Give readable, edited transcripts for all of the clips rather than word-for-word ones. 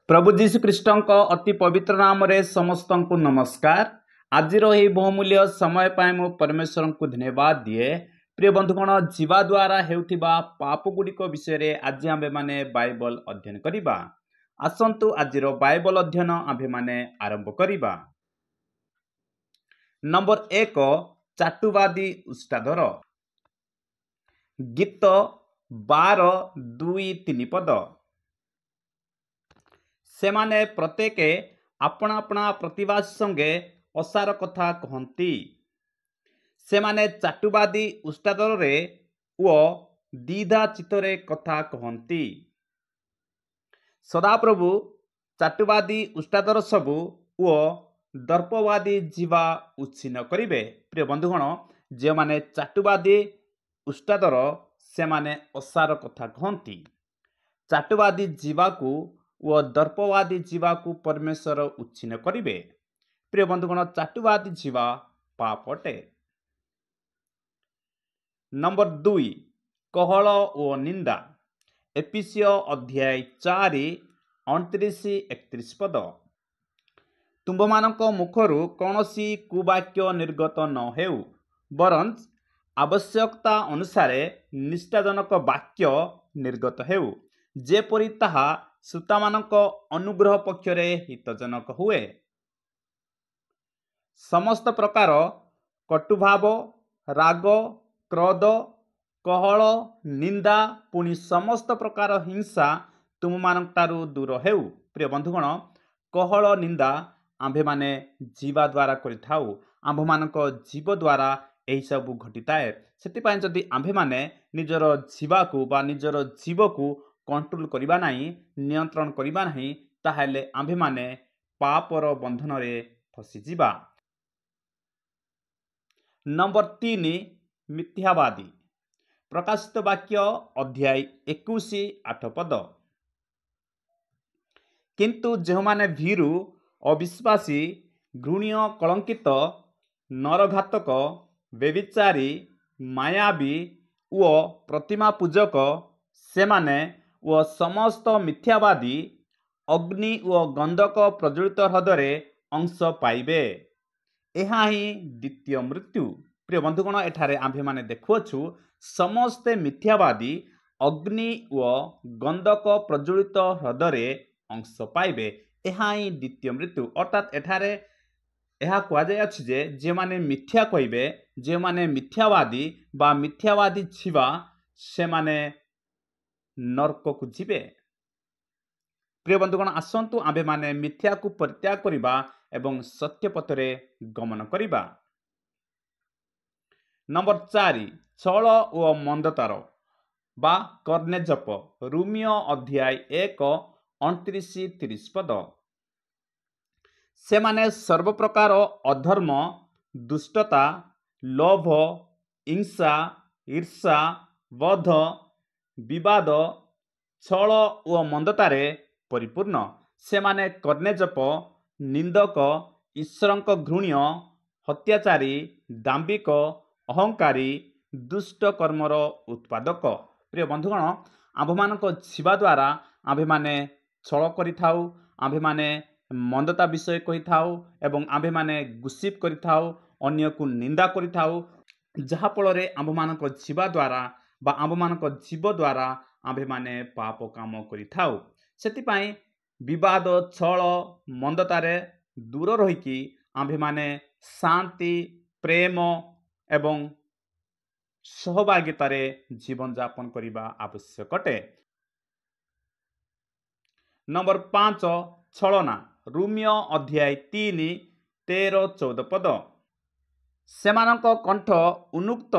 प्रभु जीशुख्रीष्ट अति पवित्र नाम रे समस्त को नमस्कार। आज बहुमूल्य समय पाए मु परमेश्वर को धन्यवाद दिए। प्रिय बंधुगण, जीवा द्वारा हेउथिबा पाप गुड़िक विषय आज आम्भे माने बाइबल अध्ययन करिबा। आसंतु आजिर बाइबल अध्ययन आम्भे माने आरंभ करिबा। नंबर 1, चाटुवादी उस्तादर। गीत 12:2-3 पद। सेमाने प्रत्येके अपना अपना प्रतिभा संगे असार कथा कहती। सेमाने चाटुवादी उस्तादर रे ओ दीधा चितरे कथा कहती। सदाप्रभु चाटुवादी उस्तादर सबू ओ दर्पवादी जीवा उच्छिन्न करिवे। प्रिय बंधुगण, जे माने चाटुवादी उस्तादर से माने असार कथा कहती। चाटुवादी जीवा को ओ दर्पवादी जीवा को परमेश्वर उच्छिन्न करिवे। प्रिय बंधुगण, चाटुवादी जीवा पाप अटे। नंबर 2, कहल ओ निंदा। एफिसियो अध्याय 4:29-31 पद। तुम्भमानक मुखरु कौनसी कुवाक्य निर्गत न हेउ, बरंच आवश्यकता अनुसारे निष्ठाजनक वाक्य निर्गत हेउ, जेपरि ताहा श्रोतामानक अनुग्रह पक्षरे हितजनक हुए। समस्त प्रकार कटुभाव, राग, क्रोध, कहल, निंदा पुनि समस्त प्रकार हिंसा तुममानंकटारु दूर हेउ। प्रिय बंधुगण, कहल निंदा आम्भे माने जीवा द्वारा करिथाउ। आम्भ मानक जीव द्वारा एही सब घटिताए। सेतिपाई जदि आम्भे माने निजर जीवा को बा निजर जीव को कंट्रोल करिबा नाही, नियंत्रण करिबा नाही, ताहेले आम्भे माने पापर बंधन रे फसी जिबा। नंबर 3, मिथ्यावादी। प्रकाशित वाक्य अध्याय 21:8 पद। किंतु जेहमाने भीरु, अविश्वासी, घृण्य, कलंकित, नरघातक, व्यभिचारी, मायावी ओ प्रतिमा पूजक सेमाने ओ समस्त मिथ्यावादी अग्नि ओ गंधक प्रज्वलित हृदय अंश पाइबे। यह ही द्वितीय मृत्यु। प्रिय बंधुगण, एठारे आम्भे माने देखुअछु समस्ते मिथ्यावादी अग्नि ओ गंधक प्रज्वलित हृदय अंश पाइबे। यह ही द्वितीय मृत्यु। अर्थात एठारे यह कहुए जे जे माने मिथ्या कहिबे, जे माने मिथ्यावादी बा मिथ्यावादी छिवा, से माने नरक को जीवे। प्रिय बंधुगण, आसंतु आम्भे माने मिथ्या को परित्याग करिबा एवं सत्य पथरे गमन करिबा। नंबर 4, छल ओ मंदतार बा कर्णेजप। रोमियो अध्याय 1:29-30 पद। सेमाने सर्वप्रकार अधर्म, दुष्टता, लोभ, हिंसा, ईर्षा, वध, विवाद, छल ओ मंदतारे परिपूर्ण। सेमाने कर्णेजप, निंदक, ईश्वरंक घृण्य, हत्याचारी, दाम्भिक, अहंकारी, दुष्ट कर्मर उत्पादक। प्रिय बंधुगण, आम्भमानक जीवा द्वारा आम्भे माने छल करिथाउ, आम्भे माने मंदता विषय कहिथाउ एवं आम्भे माने गुसिप करिथाउ, अन्य को निंदा करिथाउ, जहा फଳରେ आम्भमानक जीवा द्वारा बा आम्भमानक जीव द्वारा आम्भे माने पाप काम करिथाउ। सेतिपाई विवाद, छल, मंदतारे दूर रहिकी आम्भे माने शांति, प्रेम एवं सहभागितारे जीवन यापन करिबा आवश्यक अटे। नंबर 5, छलना। रोमियो अध्याय 3:13-14 पद। सेमानक कंठ उन्मुक्त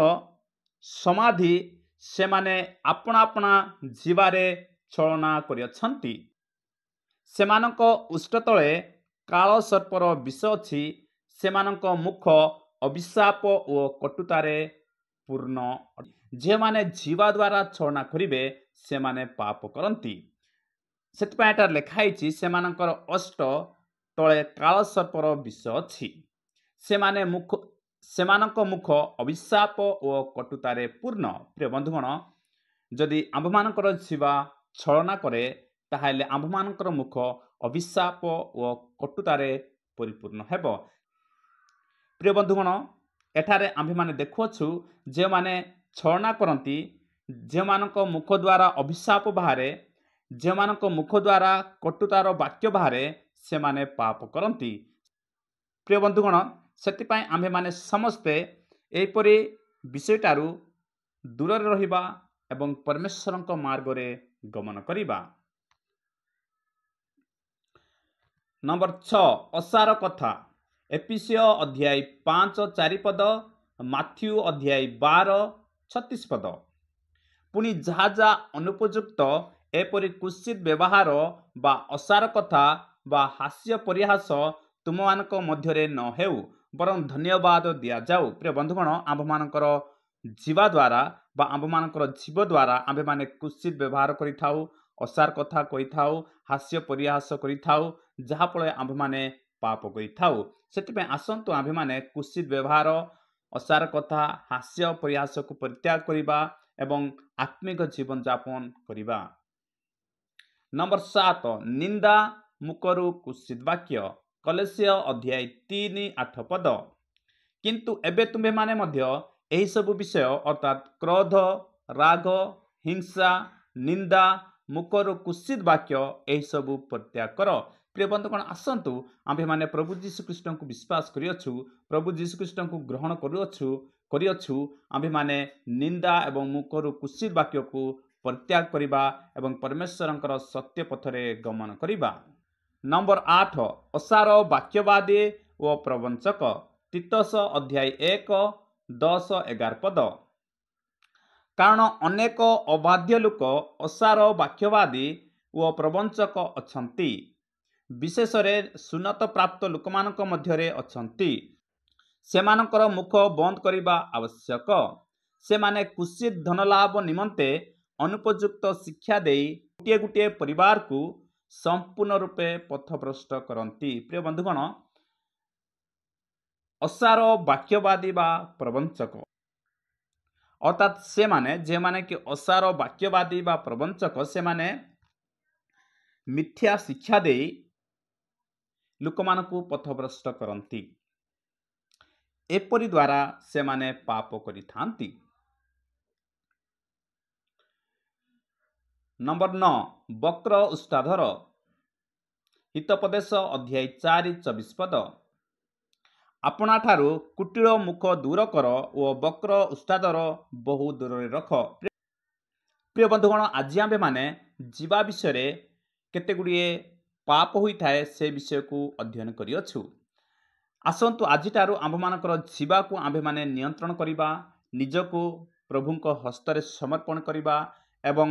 समाधि सेमाने अपना अपना जीवारे छलना करियछंती। सेमानक उष्ट तले काल सर्पर विष अछि। सेमानक मुख अभिशाप ओ कटुतारे पूर्ण। जे माने जीवा द्वारा छलना करिवे से माने पाप करंती। सेतपाई एटा लेखाइछि सेमानकर अष्ट तले काल सर्पर विष अछि। सेमाने मुख सेमानक मुख अभिशाप ओ कटुतारे पूर्ण। प्रिय बंधुगण, जदि आम्भमानकर जीवा छलना करे ताहेले आम्भमानकर मुख ଅଭିଶାପ ଓ କଟୁତାରେ ପରିପୂର୍ଣ୍ଣ ହେବ। ପ୍ରିୟ ବନ୍ଧୁଗଣ, ଏଠାରେ ଆମ୍ଭେମାନେ ଦେଖୁଅଛୁ ଯେଉଁମାନେ ଛଳନା କରନ୍ତି, ଯେଉଁମାନଙ୍କ ମୁଖ ଦ୍ୱାରା ଅଭିଶାପ ବାହାରେ, ଯେଉଁମାନଙ୍କ ମୁଖ ଦ୍ୱାରା କଟୁତାର ବାକ୍ୟ ବାହାରେ, ସେମାନେ ପାପ କରନ୍ତି। ପ୍ରିୟ ବନ୍ଧୁଗଣ, ସେଥିପାଇଁ ଆମ୍ଭେମାନେ ସମସ୍ତେ ଏହିପରି ବିଷୟଠାରୁ ଦୂରରେ ରହିବା ଏବଂ ପରମେଶ୍ୱରଙ୍କ ମାର୍ଗରେ ଗମନ କରିବା। ନମ୍ବର 6, ଅସାର କଥା। ଏଫେସୀୟ ଅଧ୍ୟାୟ 5:4 ପଦ, ମାଥ୍ୟୁ ଅଧ୍ୟାୟ 12:36 ପଦ। ପୁଣି ଯାହା ଯାହା ଅନୁପଯୁକ୍ତ ଏପରି କୁତ୍ସିତ ବ୍ୟବହାର ବା ଅସାର କଥା ବା ହାସ୍ୟ ପରିହାସ ତୁମମାନଙ୍କ ମଧ୍ୟରେ ନ ହେଉ, ବରଂ ଧନ୍ୟବାଦ ଦିଆଯାଉ। ପ୍ରିୟ ବନ୍ଧୁଗଣ, ଆମ୍ଭମାନଙ୍କର ଯିବା ଦ୍ୱାରା ବା ଆମ୍ଭମାନଙ୍କର ଜୀବ ଦ୍ୱାରା ଆମ୍ଭେମାନେ କୁତ୍ସିତ ବ୍ୟବହାର କରିଥାଉ, ଅସାର କଥା କହିଥାଉ, ହାସ୍ୟ ପରିହାସ କରିଥାଉ, ଯାହାଫଳରେ ଆମ୍ଭେମାନେ ପାପ କରିଥାଉ। ସେଥିପାଇଁ ଆସନ୍ତୁ ଆମ୍ଭେମାନେ କୁତ୍ସିତ ବ୍ୟବହାର, ଅସାର କଥା, ହାସ୍ୟ ପରିହାସକୁ ପରିତ୍ୟାଗ କରିବା ଏବଂ ଆତ୍ମିକ ଜୀବନଯାପନ କରିବା। ନମ୍ବର 7, ନିନ୍ଦା ମୁଖରୁ କୁତ୍ସିତ ବାକ୍ୟ। କଲୋସ୍ୟ ଅଧ୍ୟାୟ 3:8 ପଦ। କିନ୍ତୁ ଏବେ ତୁମ୍ଭେମାନେ ମଧ୍ୟ ଏହିସବୁ ବିଷୟ ଅର୍ଥାତ୍ କ୍ରୋଧ, ରାଗ, ହିଂସା, ନିନ୍ଦା, ମୁଖରୁ କୁତ୍ସିତ ବାକ୍ୟ ଏହିସବୁ ପରିତ୍ୟାଗ କର। ପ୍ରିୟ ବନ୍ଧୁଗଣ, ଆସନ୍ତୁ ଆମ୍ଭେମାନେ ପ୍ରଭୁ ଯୀଶୁଖ୍ରୀଷ୍ଟଙ୍କୁ ବିଶ୍ୱାସ କରିଅଛୁ, ପ୍ରଭୁ ଯୀଶୁଖ୍ରୀଷ୍ଟଙ୍କୁ ଗ୍ରହଣ କରିଅଛୁ। ଆମ୍ଭେମାନେ ନିନ୍ଦା ଏବଂ ମୁଖରୁ କୁତ୍ସିତ ବାକ୍ୟକୁ ପରିତ୍ୟାଗ କରିବା ଏବଂ ପରମେଶ୍ୱରଙ୍କର ସତ୍ୟ ପଥରେ ଗମନ କରିବା। ନମ୍ବର 8, ଅସାର ବାକ୍ୟବାଦୀ ଓ ପ୍ରବଞ୍ଚକ। ତିତସ ଅଧ୍ୟାୟ 1:10-11 ପଦ। କାରଣ ଅନେକ ଅବାଧ୍ୟ ଲୋକ ଅସାର ବାକ୍ୟବାଦୀ ଓ ପ୍ରବଞ୍ଚକ ଅଛନ୍ତି, ବିଶେଷରେ ସୁନ୍ନତ ପ୍ରାପ୍ତ ଲୋକମାନଙ୍କ ମଧ୍ୟରେ ଅଛନ୍ତି। ସେମାନଙ୍କର ମୁଖ ବନ୍ଦ କରିବା ଆବଶ୍ୟକ। ସେମାନେ କୁତ୍ସିତ ଧନଲାଭ ନିମନ୍ତେ ଅନୁପଯୁକ୍ତ ଶିକ୍ଷା ଦେଇ ଗୋଟିଏ ଗୋଟିଏ ପରିବାରକୁ ସମ୍ପୂର୍ଣ୍ଣ ରୂପେ ପଥଭ୍ରଷ୍ଟ କରନ୍ତି। ପ୍ରିୟ ବନ୍ଧୁଗଣ, ଅସାର ବାକ୍ୟବାଦୀ ବା ପ୍ରବଞ୍ଚକ ଅର୍ଥାତ୍ ଯେଉଁମାନେ କି ଅସାର ବାକ୍ୟବାଦୀ ବା ପ୍ରବଞ୍ଚକ, ସେମାନେ ମିଥ୍ୟା ଶିକ୍ଷା ଦେଇ ଲୋକମାନଙ୍କୁ ପଥଭ୍ରଷ୍ଟ କରନ୍ତି। ଏପରି ଦ୍ୱାରା ସେମାନେ ପାପ କରିଥାନ୍ତି। ନମ୍ବର 9, ବକ୍ର ଉଷ୍ଟାଧର। ହିତୋପଦେଶ ଅଧ୍ୟାୟ 4:24 ପଦ। ଆପଣାଠାରୁ କୁଟିଳ ମୁଖ ଦୂର କର ଓ ବକ୍ର ଉଷ୍ଟାଧର ବହୁ ଦୂରରେ ରଖ। ପ୍ରିୟ ବନ୍ଧୁଗଣ, ଆଜି ଆମ୍ଭେମାନେ ଯିବା ବିଷୟରେ କେତେଗୁଡ଼ିଏ ପାପ ହୋଇଥାଏ ସେ ବିଷୟକୁ ଅଧ୍ୟୟନ କରିଅଛୁ। ଆସନ୍ତୁ ଆଜିଠାରୁ ଆମ୍ଭମାନଙ୍କର ଯିବାକୁ ଆମ୍ଭେମାନେ ନିୟନ୍ତ୍ରଣ କରିବା, ନିଜକୁ ପ୍ରଭୁଙ୍କ ହସ୍ତରେ ସମର୍ପଣ କରିବା ଏବଂ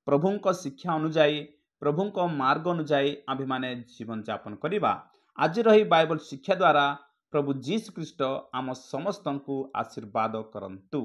ପ୍ରଭୁଙ୍କ ଶିକ୍ଷା ଅନୁଯାୟୀ, ପ୍ରଭୁଙ୍କ ମାର୍ଗ ଅନୁଯାୟୀ ଆମ୍ଭେମାନେ ଜୀବନଯାପନ କରିବା। ଆଜିର ଏହି ବାଇବଲ ଶିକ୍ଷା ଦ୍ୱାରା ପ୍ରଭୁ ଯୀଶୁଖ୍ରୀଷ୍ଟ ଆମ ସମସ୍ତଙ୍କୁ ଆଶୀର୍ବାଦ କରନ୍ତୁ।